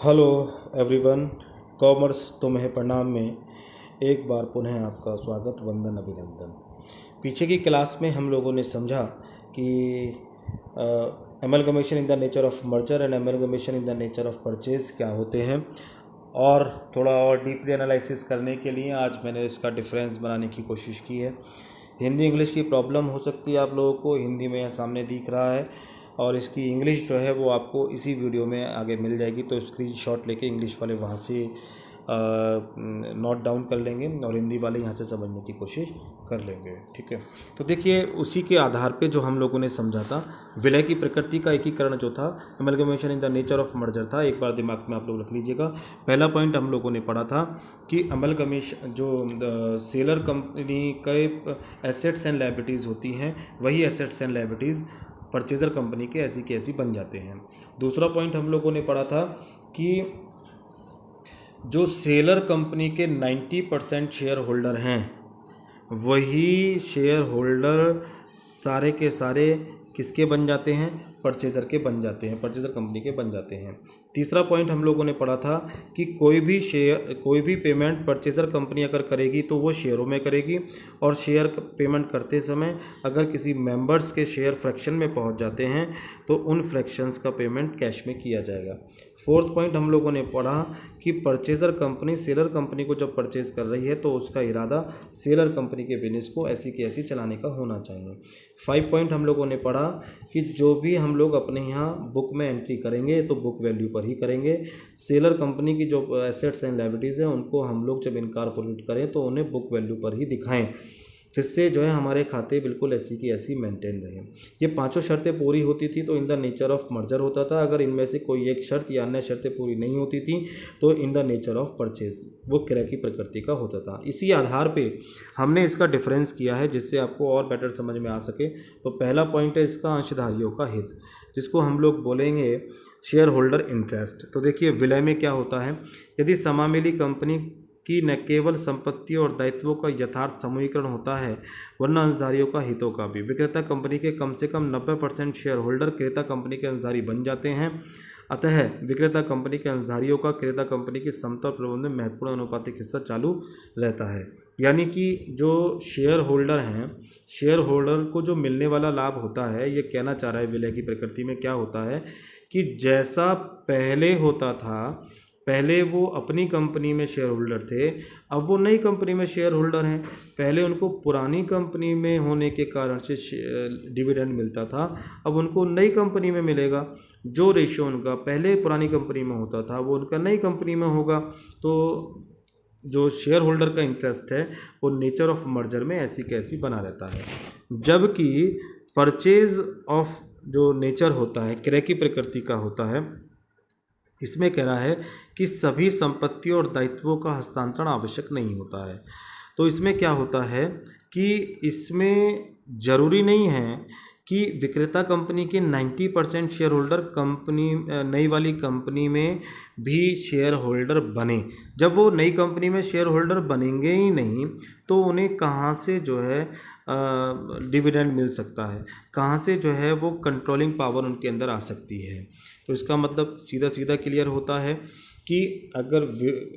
Hello everyone, commerce तुम्हें प्रणाम में एक बार पुनः आपका स्वागत, वंदन, अभिनंदन। पीछे की क्लास में हम लोगों ने समझा कि amalgamation in the nature of merger and amalgamation in the nature of purchase क्या होते हैं, और थोड़ा और डीपली एनालिसिस करने के लिए आज मैंने इसका डिफरेंस बनाने की कोशिश की है। हिंदी इंग्लिश की प्रॉब्लम हो सकती है आप लोगों को, हिंदी में सामने दिख रहा है और इसकी इंग्लिश जो है वो आपको इसी वीडियो में आगे मिल जाएगी, तो स्क्रीनशॉट लेके इंग्लिश वाले वहाँ से नोट डाउन कर लेंगे और हिंदी वाले यहाँ से समझने की कोशिश कर लेंगे। ठीक है, तो देखिए उसी के आधार पे जो हम लोगों ने समझा था, विलय की प्रकृति का एकीकरण जो था, amalgamation in the nature of merger था। एक बार दिमाग में आप लोग रख लीजिएगा। पहला पॉइंट हम लोगों ने पढ़ा था कि एमलगमेशन जो सेलर कंपनी के एसेट्स एंड लायबिलिटीज़ होती हैं, वही assets and liabilities purchaser company के ऐसी की ऐसी बन जाते हैं। दूसरा पॉइंट हम लोगों ने पढ़ा था कि जो सेलर कंपनी के 90% शेयर होल्डर हैं, वही शेयर होल्डर सारे के सारे किसके बन जाते हैं? परचेजर के बन जाते हैं, परचेजर कंपनी के बन जाते हैं। तीसरा पॉइंट हम लोगों ने पढ़ा था कि कोई भी पेमेंट परचेजर कंपनी अगर करेगी तो वो शेयरों में करेगी, और शेयर पेमेंट करते समय अगर किसी मेंबर्स के शेयर फ्रैक्शन में पहुंच जाते हैं तो उन फ्रैक्शंस का पेमेंट कैश में किया जाएगा। फोर्थ पॉइंट हम लोगों ने पढ़ा कि परचेजर कंपनी सेलर कंपनी को जब परचेज कर रही है तो उसका इरादा सेलर कंपनी के बिजनेस को ऐसी की ऐसी चलाने का होना चाहिए। 5 पॉइंट हम लोगों ने पढ़ा कि जो भी हम लोग अपने यहाँ बुक में एंट्री करेंगे तो बुक वैल्यू पर ही करेंगे। सेलर कंपनी की जो एसेट्स एंड लायबिलिटीज़ हैं उनको हम लोग जब इनकॉर्पोरेट करें तो उन्हें बुक वैल्यू पर ही दिखाएं, जिससे जो है हमारे खाते बिल्कुल ऐसी की ऐसी मेंटेन रहे। ये पांचों शर्तें पूरी होती थी तो in the nature of merger होता था। अगर इनमें से कोई एक शर्त या अन्य शर्तें पूरी नहीं होती थी तो in the nature of purchase, वो क्रय की प्रकृति का होता था। इसी आधार पे हमने इसका डिफरेंस किया है जिससे आपको और बेटर समझ में आ सके। तो पहला पॉइंट है इसका अंशधारियों का हित, जिसको हम लोग बोलेंगे शेयर होल्डर इंटरेस्ट। तो देखिए विलय में क्या होता है, यदि समामेली कंपनी कि न केवल संपत्ति और दायित्वों का यथार्थ समूहीकरण होता है वरना अंशधारियों का हितों का भी। विक्रेता कंपनी के कम से कम 90% शेयर होल्डर क्रेता कंपनी के अंशधारी बन जाते हैं। अतः विक्रेता कंपनी के अंशधारियों का क्रेता कंपनी की समता और प्रबंधन में महत्वपूर्ण अनुपातिक हिस्सा चालू रहता है। यानी कि जो शेयर होल्डर हैं, शेयर होल्डर को जो मिलने वाला लाभ होता है, ये कहना चाह रहा है विलय की प्रकृति में क्या होता है कि जैसा पहले होता था, पहले वो अपनी कंपनी में शेयर होल्डर थे, अब वो नई कंपनी में शेयर होल्डर हैं। पहले उनको पुरानी कंपनी में होने के कारण से डिविडेंड मिलता था, अब उनको नई कंपनी में मिलेगा। जो रेशियो उनका पहले पुरानी कंपनी में होता था वो उनका नई कंपनी में होगा। तो जो शेयर होल्डर का इंटरेस्ट है वो नेचर ऑफ मर्जर में ऐसी कैसी बना रहता है। जबकि परचेज ऑफ जो नेचर होता है, क्रय की प्रकृति का होता है, इसमें कह रहा है कि सभी संपत्ति और दायित्वों का हस्तांतरण आवश्यक नहीं होता है। तो इसमें क्या होता है कि इसमें ज़रूरी नहीं है कि विक्रेता कंपनी के 90% शेयर होल्डर कंपनी नई वाली कंपनी में भी शेयर होल्डर बने। जब वो नई कंपनी में शेयर होल्डर बनेंगे ही नहीं तो उन्हें कहाँ से जो है डिविडेंड मिल सकता है, कहाँ से जो है वो कंट्रोलिंग पावर उनके अंदर आ सकती है। तो इसका मतलब सीधा सीधा क्लियर होता है कि अगर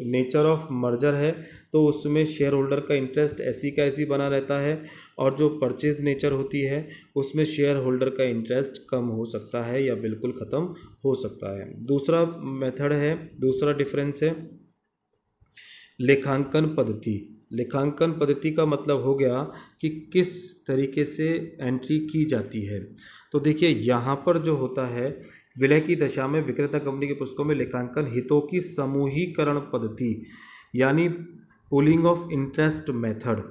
नेचर ऑफ मर्जर है तो उसमें शेयर होल्डर का इंटरेस्ट ऐसी का ऐसी बना रहता है, और जो परचेज नेचर होती है उसमें शेयर होल्डर का इंटरेस्ट कम हो सकता है या बिल्कुल ख़त्म हो सकता है। दूसरा मेथड है, दूसरा डिफरेंस है लेखांकन पद्धति। लेखांकन पद्धति का मतलब हो गया कि किस तरीके से एंट्री की जाती है। तो देखिए यहाँ पर जो होता है, विलय की दशा में विक्रेता कंपनी के पुस्तकों में लेखांकन हितों की समूहीकरण पद्धति, यानी पूलिंग ऑफ इंटरेस्ट मेथड,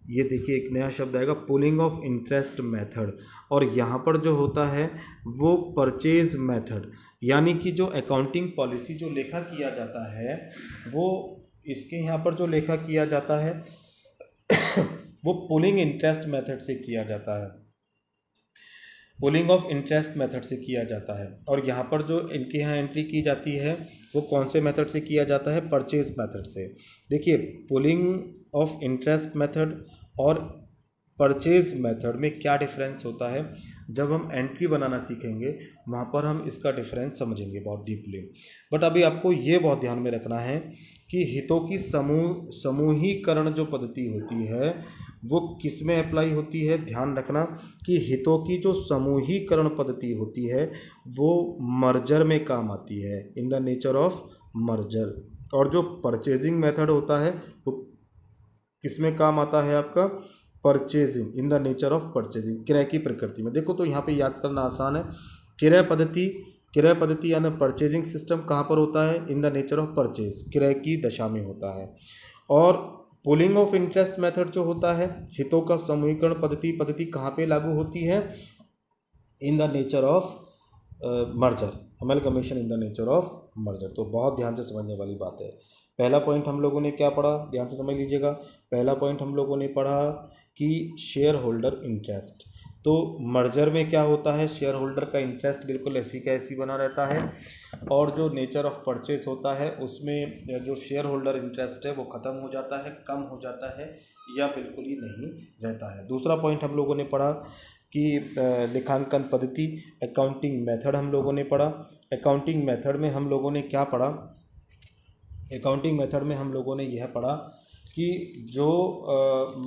ये देखिए एक नया शब्द आएगा, पूलिंग ऑफ इंटरेस्ट मेथड। और यहाँ पर जो होता है वो परचेज मेथड, यानी कि जो अकाउंटिंग पॉलिसी जो लेखा किया जाता है, वो इसके यहाँ पर जो लेखा किया जाता है वो पुलिंग इंटरेस्ट मेथड से किया जाता है, पुलिंग ऑफ इंटरेस्ट मेथड से किया जाता है। और यहाँ पर जो इनके यहाँ एंट्री की जाती है वो कौन से मेथड से किया जाता है? परचेज मेथड से। देखिए पुलिंग ऑफ इंटरेस्ट मेथड और परचेज मेथड में क्या डिफरेंस होता है जब हम एंट्री बनाना सीखेंगे वहाँ पर हम इसका डिफरेंस समझेंगे बहुत डीपली। बट अभी आपको ये बहुत ध्यान में रखना है कि हितों की समूहीकरण जो पद्धति होती है वो किस में अप्लाई होती है। ध्यान रखना कि हितों की जो समूहीकरण पद्धति होती है वो मर्जर में काम आती है, in the nature of merger. और जो परचेजिंग मेथड होता है वो किस में काम आता है आपका, purchasing, in the nature of purchasing, क्रय की प्रकृति में। देखो तो यहाँ पे याद करना आसान है, क्रय पद्धति यानी परचेजिंग सिस्टम कहाँ पर होता है, in the nature of purchase, क्रय की दशा में होता है। और पुलिंग ऑफ इंटरेस्ट मेथड जो होता है, हितों का समूहीकरण पद्धति कहाँ पे लागू होती है, in the nature of merger, amalgamation in the nature of merger. तो बहुत ध्यान से समझने वाली बात है। पहला पॉइंट हम लोगों ने क्या पढ़ा, ध्यान से समझ लीजिएगा। पहला पॉइंट हम लोगों ने पढ़ा कि शेयर होल्डर इंटरेस्ट। तो मर्जर में क्या होता है, शेयर होल्डर का इंटरेस्ट बिल्कुल ऐसी का ऐसी बना रहता है। और जो नेचर ऑफ परचेस होता है उसमें जो शेयर होल्डर इंटरेस्ट है वो ख़त्म हो जाता है, कम हो जाता है या बिल्कुल ही नहीं रहता है। दूसरा पॉइंट हम लोगों ने पढ़ा कि लेखांकन पद्धति, अकाउंटिंग मेथड हम लोगों ने पढ़ा। अकाउंटिंग मेथड में हम लोगों ने क्या पढ़ा, अकाउंटिंग मेथड में हम लोगों ने यह पढ़ा कि जो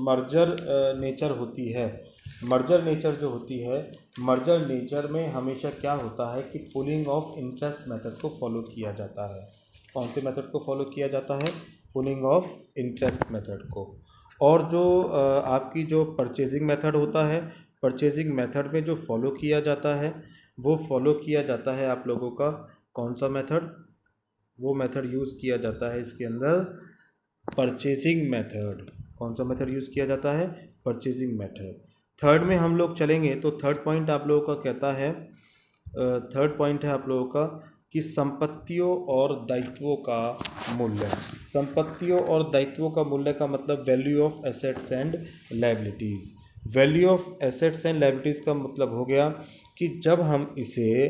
मर्जर नेचर होती है, मर्जर नेचर जो होती है, मर्जर नेचर में हमेशा क्या होता है कि पुलिंग ऑफ इंटरेस्ट मेथड को फॉलो किया जाता है। कौन से मेथड को फॉलो किया जाता है, पुलिंग ऑफ इंटरेस्ट मेथड को। और जो आपकी जो परचेजिंग मेथड होता है, परचेजिंग मेथड में जो फॉलो किया जाता है वो फॉलो किया जाता है आप लोगों का कौन सा मेथड, वो मेथड यूज़ किया जाता है इसके अंदर परचेजिंग मेथड। कौन सा मेथड यूज़ किया जाता है, परचेजिंग मेथड। थर्ड में हम लोग चलेंगे तो थर्ड पॉइंट आप लोगों का कहता है, थर्ड पॉइंट है आप लोगों का कि संपत्तियों और दायित्वों का मूल्य। संपत्तियों और दायित्वों का मूल्य का मतलब value of assets and liabilities. Value of assets and liabilities का मतलब हो गया कि जब हम इसे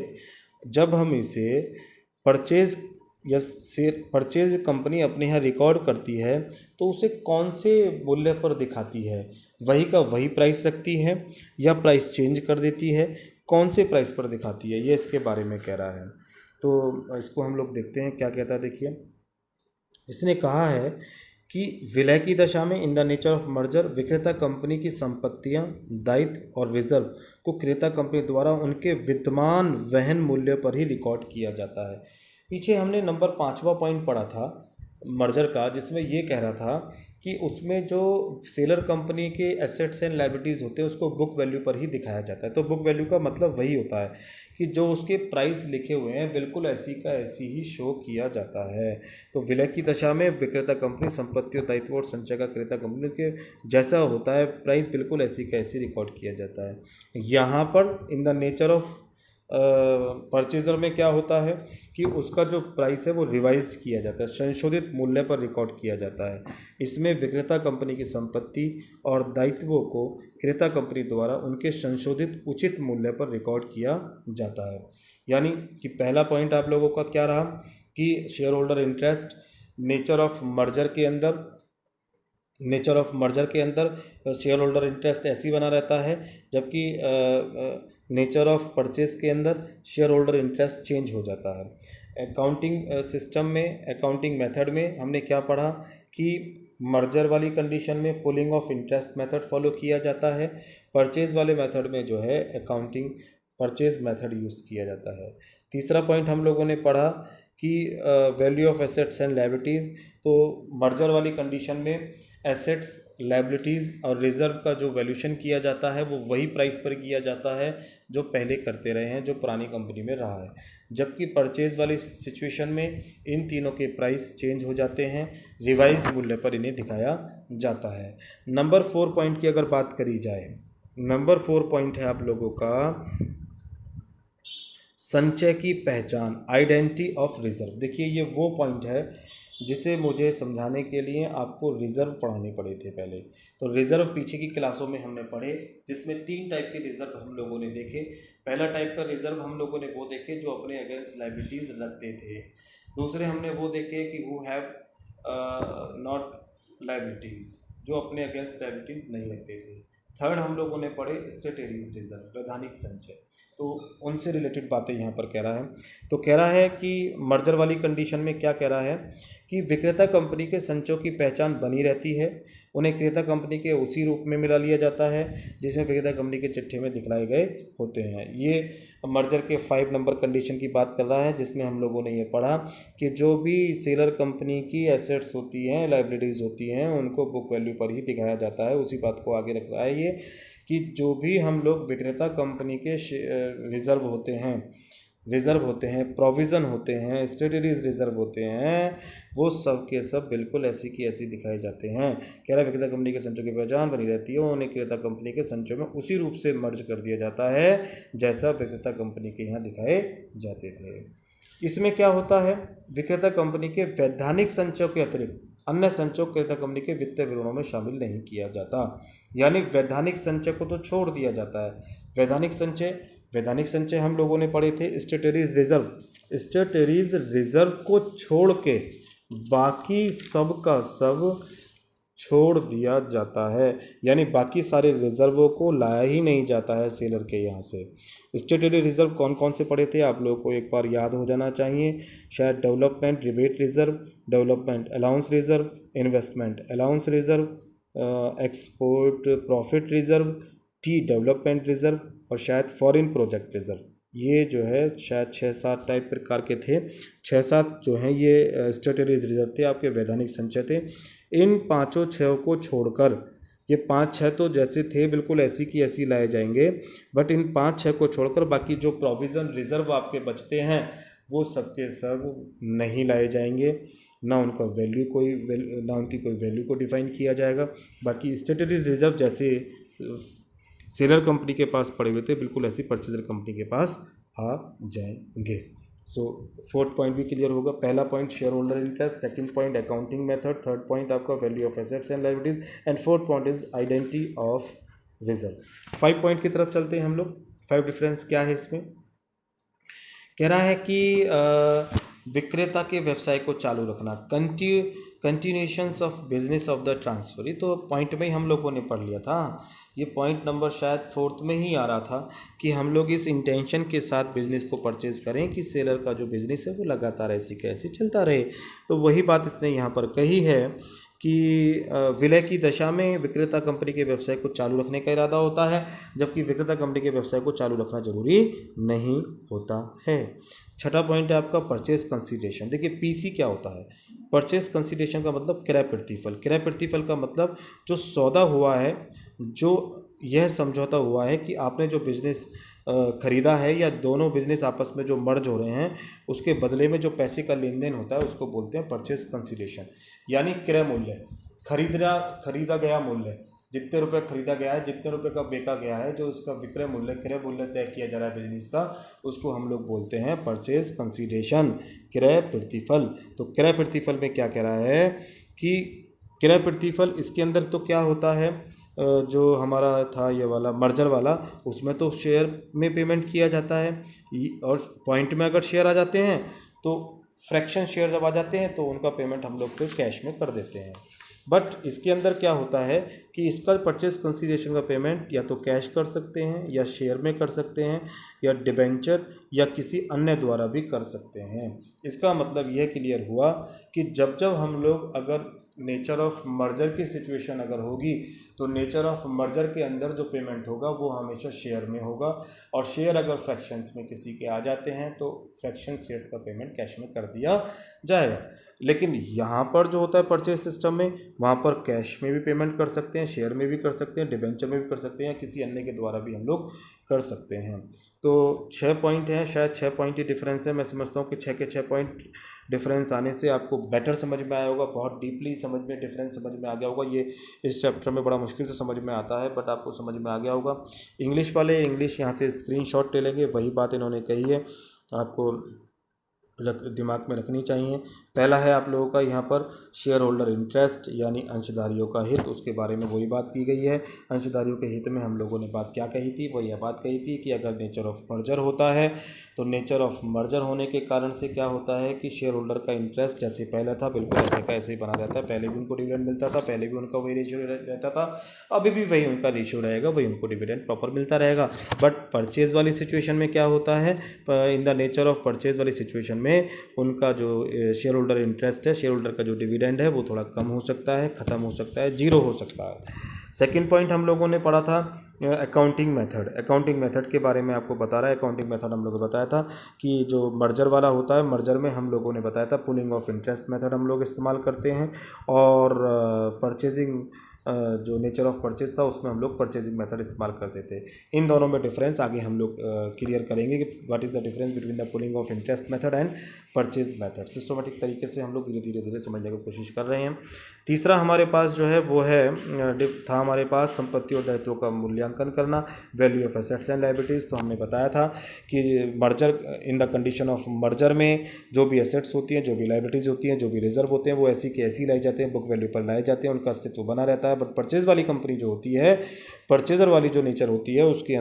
परचेज या से परचेज कंपनी अपने यहाँ रिकॉर्ड करती है तो उसे कौन से मूल्य पर दिखाती है, वही का वही प्राइस रखती है या प्राइस चेंज कर देती है, कौन से प्राइस पर दिखाती है, ये इसके बारे में कह रहा है। तो इसको हम लोग देखते हैं क्या कहता है। देखिए इसने कहा है कि विलय की दशा में in the nature of merger विक्रेता कंपनी की संपत्तियां, दायित्व और रिजर्व को क्रेता कंपनी द्वारा उनके विद्यमान वहन मूल्य पर ही रिकॉर्ड किया जाता है। पीछे हमने नंबर 5वां पॉइंट पढ़ा था मर्जर का, जिसमें ये कह रहा था कि उसमें जो सेलर कंपनी के एसेट्स एंड लायबिलिटीज़ होते हैं उसको बुक वैल्यू पर ही दिखाया जाता है। तो बुक वैल्यू का मतलब वही होता है कि जो उसके प्राइस लिखे हुए हैं बिल्कुल ऐसी का ऐसी ही शो किया जाता है। तो विलय की दशा में विक्रेता कंपनी संपत्तियों, दायित्व और संचय का क्रेता कंपनी के जैसा होता है, प्राइस बिल्कुल ऐसी का ऐसी रिकॉर्ड किया जाता है। यहाँ पर in the nature of purchaser में क्या होता है कि उसका जो प्राइस है वो रिवाइज किया जाता है, संशोधित मूल्य पर रिकॉर्ड किया जाता है। इसमें विक्रेता कंपनी की संपत्ति और दायित्वों को क्रेता कंपनी द्वारा उनके संशोधित उचित मूल्य पर रिकॉर्ड किया जाता है। यानी कि पहला पॉइंट आप लोगों का क्या रहा कि share holder interest, nature of merger के अंदर शेयर होल्डर इंटरेस्ट ऐसी बना रहता है, जबकि नेचर ऑफ परचेज के अंदर शेयर होल्डर इंटरेस्ट चेंज हो जाता है। अकाउंटिंग सिस्टम में, अकाउंटिंग मेथड में हमने क्या पढ़ा कि मर्जर वाली कंडीशन में pulling of interest method follow किया जाता है, परचेज वाले मेथड में जो है अकाउंटिंग परचेज मेथड यूज़ किया जाता है। तीसरा पॉइंट हम लोगों ने पढ़ा कि value of assets and liabilities. तो मर्जर वाली कंडीशन में एसेट्स, लायबिलिटीज़ और रिजर्व का जो वैल्यूशन किया जाता है वो वही प्राइस पर किया जाता है जो पहले करते रहे हैं, जो पुरानी कंपनी में रहा है। जबकि परचेज वाली सिचुएशन में इन तीनों के प्राइस चेंज हो जाते हैं, रिवाइज मूल्य पर इन्हें दिखाया जाता है। नंबर 4 पॉइंट की अगर बात करी जाए, नंबर 4 पॉइंट है आप लोगों का संचय की पहचान, आइडेंटिटी ऑफ रिजर्व। देखिए ये वो पॉइंट है जिसे मुझे समझाने के लिए आपको रिजर्व पढ़ाने पड़े थे पहले। तो रिजर्व पीछे की क्लासों में हमने पढ़े, जिसमें 3 टाइप के रिजर्व हम लोगों ने देखे। पहला टाइप का रिजर्व हम लोगों ने वो देखे जो अपने अगेंस्ट लायबिलिटीज रखते थे। दूसरे हमने वो देखे कि हु हैव नॉट लायबिलिटीज, जो अपने अगेंस्ट लायबिलिटीज नहीं रखते थे। थर्ड हम लोगों ने पढ़े स्टेटरीज रिजर्व, वैधानिक संचय, तो उनसे रिलेटेड बातें यहाँ पर कह रहा है। तो कह रहा है कि मर्जर वाली कंडीशन में क्या कह रहा है कि विक्रेता कंपनी के संचयों की पहचान बनी रहती है, उन्हें क्रेता कंपनी के उसी रूप में मिला लिया जाता है जिसमें विक्रेता कंपनी के चिट्ठे में दिखलाए गए होते हैं। ये मर्जर के 5 नंबर कंडीशन की बात कर रहा है, जिसमें हम लोगों ने ये पढ़ा कि जो भी सेलर कंपनी की एसेट्स होती हैं, लाइबिलिटीज़ होती हैं, उनको बुक वैल्यू पर ही दिखाया जाता है। उसी बात को आगे रख रहा है ये कि जो भी हम लोग विक्रेता कंपनी के रिजर्व होते हैं, प्रोविज़न होते हैं, स्टेटरीज रिजर्व होते हैं, वो सब के सब बिल्कुल ऐसी की ऐसी दिखाए जाते हैं। कह रहा विक्रेता कंपनी के संचयों की पहचान बनी रहती है, उन्हें क्रेता कंपनी के संचयों में उसी रूप से मर्ज कर दिया जाता है जैसा विक्रेता कंपनी के यहाँ दिखाए जाते थे। इसमें क्या होता है, विक्रेता कंपनी के वैधानिक संचयों के अतिरिक्त अन्य संचय क्रेता कंपनी के वित्तीय विवरणों में शामिल नहीं किया जाता। यानी वैधानिक संचय को तो छोड़ दिया जाता है। वैधानिक संचय हम लोगों ने पढ़े थे स्टेटरीज रिजर्व को छोड़ के बाकी सब का सब छोड़ दिया जाता है, यानी बाकी सारे रिजर्वों को लाया ही नहीं जाता है सेलर के यहाँ से। स्टेटरी रिजर्व कौन कौन से पड़े थे आप लोगों को एक बार याद हो जाना चाहिए शायद। Development rebate reserve, development allowance reserve, investment allowance reserve, export profit reserve, T development reserve और शायद फॉरेन प्रोजेक्ट रिजर्व। ये जो है शायद 6-7 टाइप प्रकार के थे। 6-7 जो हैं ये स्टेटरीज रिजर्व थे, आपके वैधानिक संचय थे। इन 5-6 को छोड़कर, ये 5-6 तो जैसे थे बिल्कुल ऐसी की ऐसी लाए जाएंगे, बट इन 5-6 को छोड़कर बाकी जो प्रोविज़न रिजर्व आपके बचते हैं वो सबके सब नहीं लाए जाएंगे, ना उनका ना उनकी कोई वैल्यू को डिफाइन किया जाएगा। बाकी स्टेटरी रिजर्व जैसे सेलर कंपनी के पास पड़े हुए थे बिल्कुल ऐसी परचेजर कंपनी के पास आ जाएंगे। सो 4th पॉइंट भी क्लियर होगा। पहला point shareholder interest, second point accounting method, third point आपका value of assets and liabilities and fourth point is identity of reserve. 5 point की तरफ चलते हैं हम लोग। 5 डिफरेंस क्या है इसमें, कह रहा है कि विक्रेता के व्यवसाय को चालू रखना, continuations of business of the transfer, ये तो पॉइंट में ही हम लोगों ने पढ़ लिया था। ये पॉइंट नंबर शायद 4th में ही आ रहा था कि हम लोग इस इंटेंशन के साथ बिजनेस को परचेज करें कि सेलर का जो बिजनेस है वो लगातार ऐसी कैसे चलता रहे। तो वही बात इसने यहाँ पर कही है कि विलय की दशा में विक्रेता कंपनी के व्यवसाय को चालू रखने का इरादा होता है, जबकि विक्रेता कंपनी के व्यवसाय को चालू रखना जरूरी नहीं होता है। छठा पॉइंट है आपका परचेज कंसीडरेशन। देखिए पीसी क्या होता है, परचेज कंसीडरेशन का मतलब क्रय प्रतिफल। क्रय प्रतिफल का मतलब जो सौदा हुआ है, जो यह समझौता हुआ है कि आपने जो बिजनेस खरीदा है या दोनों बिजनेस आपस में जो मर्ज हो रहे हैं उसके बदले में जो पैसे का लेन देन होता है उसको बोलते हैं परचेज कंसीडरेशन, यानी क्रय मूल्य, खरीदा गया मूल्य, जितने रुपए खरीदा गया है, जितने रुपए का बेचा गया है, जो उसका विक्रय मूल्य क्रय मूल्य तय किया जा रहा है बिजनेस का, उसको हम लोग बोलते हैं परचेज कंसीडरेशन, क्रय प्रतिफल। तो क्रय प्रतिफल में क्या कह रहा है कि क्रय प्रतिफल इसके अंदर तो क्या होता है, जो हमारा था ये वाला मर्जर वाला, उसमें तो शेयर में पेमेंट किया जाता है, और पॉइंट में अगर शेयर आ जाते हैं तो फ्रैक्शन शेयर जब आ जाते हैं तो उनका पेमेंट हम लोग फिर कैश में कर देते हैं। बट इसके अंदर क्या होता है कि इसका परचेज कंसीडरेशन का पेमेंट या तो कैश कर सकते हैं या शेयर में कर सकते हैं या डिबेंचर या किसी अन्य द्वारा भी कर सकते हैं। इसका मतलब यह क्लियर हुआ कि जब जब हम लोग अगर नेचर ऑफ मर्जर की सिचुएशन अगर होगी तो नेचर ऑफ मर्जर के अंदर जो पेमेंट होगा वो हमेशा शेयर में होगा, और शेयर अगर फ्रैक्शंस में किसी के आ जाते हैं तो फ्रैक्शन शेयर्स का पेमेंट कैश में कर दिया जाएगा। लेकिन यहाँ पर जो होता है परचेज सिस्टम में, वहाँ पर कैश में भी पेमेंट कर सकते हैं, शेयर में भी कर सकते हैं, डिबेंचर में भी कर सकते हैं, या किसी अन्य के द्वारा भी हम लोग कर सकते हैं। तो 6 पॉइंट हैं, शायद 6 पॉइंट ही डिफरेंस है। मैं समझता हूँ कि 6 के 6 पॉइंट डिफरेंस आने से आपको बेटर समझ में आया होगा, बहुत डीपली समझ में डिफरेंस समझ में आ गया होगा। ये इस चैप्टर में बड़ा मुश्किल से समझ में आता है, बट आपको समझ में आ गया होगा। इंग्लिश वाले इंग्लिश यहाँ से स्क्रीनशॉट ले लेंगे, वही बात इन्होंने कही है, आपको दिमाग में रखनी चाहिए। पहला है आप लोगों का यहाँ पर शेयर होल्डर इंटरेस्ट यानी अंशधारियों का हित, उसके बारे में वही बात की गई है। अंशधारियों के हित में हम लोगों ने बात क्या कही थी, वो यह बात कही थी कि अगर नेचर ऑफ मर्जर होता है तो नेचर ऑफ मर्जर होने के कारण से क्या होता है कि शेयर होल्डर का इंटरेस्ट जैसे पहले था बिल्कुल ऐसे का ऐसे ही बना रहता है। पहले भी उनको डिविडेंड मिलता था, पहले भी उनका वही रेशियो रहता था, अभी भी वही उनका रेशियो रहेगा, वही उनको डिविडेंड प्रॉपर मिलता रहेगा। बट परचेज वाली सिचुएशन में क्या होता है, in the nature of purchase वाली सिचुएशन में उनका जो शेयर होल्डर इंटरेस्ट है, शेयर होल्डर का जो डिविडेंड है वो थोड़ा कम हो सकता है, ख़त्म हो सकता है, जीरो हो सकता है। सेकेंड पॉइंट हम लोगों ने पढ़ा था अकाउंटिंग मेथड। अकाउंटिंग मेथड के बारे में आपको बता रहा है। अकाउंटिंग मेथड हम लोगों ने बताया था कि जो मर्जर वाला होता है, मर्जर में हम लोगों ने बताया था पुलिंग ऑफ इंटरेस्ट मेथड हम लोग इस्तेमाल करते हैं, और परचेजिंग जो नेचर ऑफ परचेज था उसमें हम लोग परचेजिंग मेथड इस्तेमाल करते थे। इन दोनों में डिफरेंस आगे हम लोग क्लियर करेंगे कि what is the difference between the pulling of interest method and purchase method. Systematic तरीके से हम लोग धीरे धीरे समझने की कोशिश कर रहे हैं। तीसरा हमारे पास जो है वो है था हमारे पास संपत्ति और दायित्वों का मूल्यांकन करना, value of assets and liabilities. तो हमने बताया था कि merger in the condition of merger में जो भी एसेट्स होती हैं, जो भी लायबिलिटीज़ होती हैं, जो भी रिजर्व होते हैं वो ऐसी के ऐसी लाए जाते हैं, बुक वैल्यू पर लाए जाते हैं, उनका अस्तित्व बना रहता है। बट परचेज वाली कंपनी जो होती है, परचेजर वाली जो नेचर होती है उसके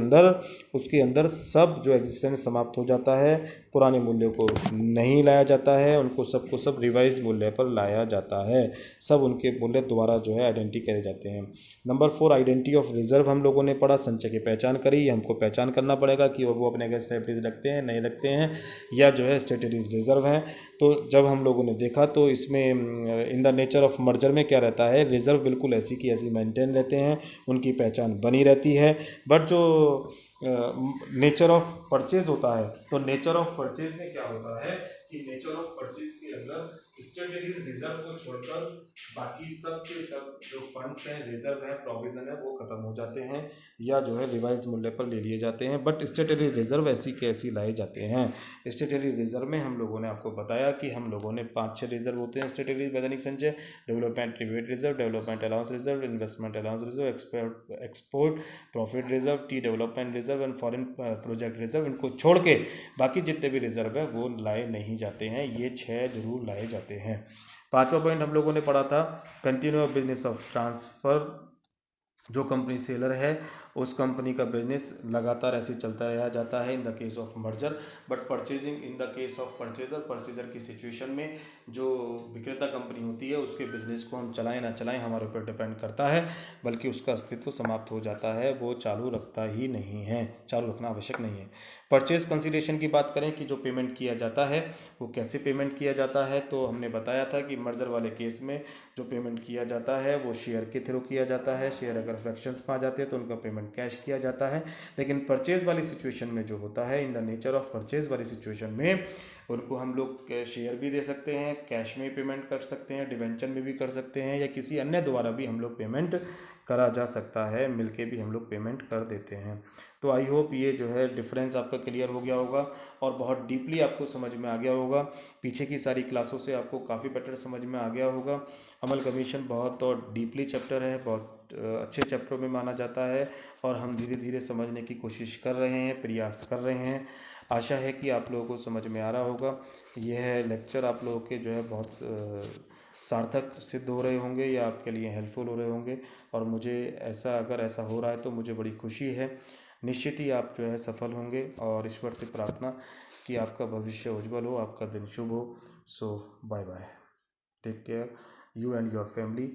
अंदर सब जो एग्जिस्टेंस समाप्त हो जाता है, पुराने मूल्यों को नहीं लाया जाता है, उनको सबको सब रिवाइज्ड मूल्य पर लाया जाता है, सब उनके मूल्य दोबारा जो है आइडेंटिटी करे जाते हैं। नंबर 4 आइडेंटिटी ऑफ रिजर्व हम लोगों ने पढ़ा, संचय की पहचान करी। हमको पहचान करना पड़ेगा कि वो अपने अगेंस्ट लायबिलिटीज रखते हैं, नहीं रखते हैं, या जो है स्टेटरीज रिजर्व हैं। तो जब हम लोगों ने देखा तो इसमें in the nature of merger में क्या रहता है, रिजर्व बिल्कुल ऐसी की ऐसी मेंटेन रहते हैं, उनकी पहचान बनी रहती है। बट जो नेचर ऑफ परचेज होता है, तो नेचर ऑफ परचेज में क्या होता है कि नेचर ऑफ परचेज के अंदर स्टेटरीज रिजर्व को छोड़कर बाकी सब के सब जो फंड्स हैं, रिजर्व है, प्रोविजन है, वो खत्म हो जाते हैं या जो है रिवाइज्ड मूल्य पर ले लिए जाते हैं। बट स्टेटरी रिजर्व ऐसी के ऐसी लाए जाते हैं। स्टेटरी रिजर्व में हम लोगों ने आपको बताया कि हम लोगों ने 5-6 रिजर्व होते हैं स्टेटरी वैधानिक संचय: development rebate reserve, development allowance reserve, investment allowance reserve, export profit reserve, T development reserve and foreign project reserve. इनको छोड़ के बाकी जितने भी रिजर्व है वो लाए नहीं जाते हैं, ये 6 जरूर लाए जाते हैं। पांचवा पॉइंट हम लोगों ने पढ़ा था कंटिन्यू बिजनेस ऑफ ट्रांसफर। जो कंपनी सेलर है उस कंपनी का बिजनेस लगातार ऐसे चलता रहा जाता है in the case of merger. But purchasing in the case of purchaser की सिचुएशन में जो विक्रेता कंपनी होती है उसके बिजनेस को हम चलाएं ना चलाएं हमारे ऊपर डिपेंड करता है, बल्कि उसका अस्तित्व समाप्त हो जाता है, वो चालू रखता ही नहीं है, चालू रखना आवश्यक नहीं है। परचेज कंसिडरेशन की बात करें कि जो पेमेंट किया जाता है वो कैसे पेमेंट किया जाता है, तो हमने बताया था कि मर्जर वाले केस में जो पेमेंट किया जाता है वो शेयर के थ्रू किया जाता है। शेयर अगर फ्रैक्शंस में आ जाते हैं तो उनका पेमेंट कैश किया जाता है। लेकिन परचेज वाली सिचुएशन में जो होता है, in the nature of purchase वाली सिचुएशन में उनको हम लोग शेयर भी दे सकते हैं, कैश में पेमेंट कर सकते हैं, डिवेंचर में भी कर सकते हैं, या किसी अन्य द्वारा भी हम लोग पेमेंट करा जा सकता है, मिलके भी हम लोग पेमेंट कर देते हैं। तो आई होप ये जो है डिफरेंस आपका क्लियर हो गया होगा और बहुत डीपली आपको समझ में आ गया होगा। पीछे की सारी क्लासों से आपको काफ़ी बेटर समझ में आ गया होगा। अमल कमीशन बहुत और डीपली चैप्टर है, बहुत अच्छे चैप्टर में माना जाता है, और हम धीरे धीरे समझने की कोशिश कर रहे हैं, प्रयास कर रहे हैं। आशा है कि आप लोगों को समझ में आ रहा होगा। यह लेक्चर आप लोगों के जो है बहुत सार्थक सिद्ध हो रहे होंगे या आपके लिए हेल्पफुल हो रहे होंगे, और मुझे अगर ऐसा हो रहा है तो मुझे बड़ी खुशी है। निश्चित ही आप जो है सफल होंगे, और ईश्वर से प्रार्थना कि आपका भविष्य उज्जवल हो, आपका दिन शुभ हो। So bye bye, take care, you and your family.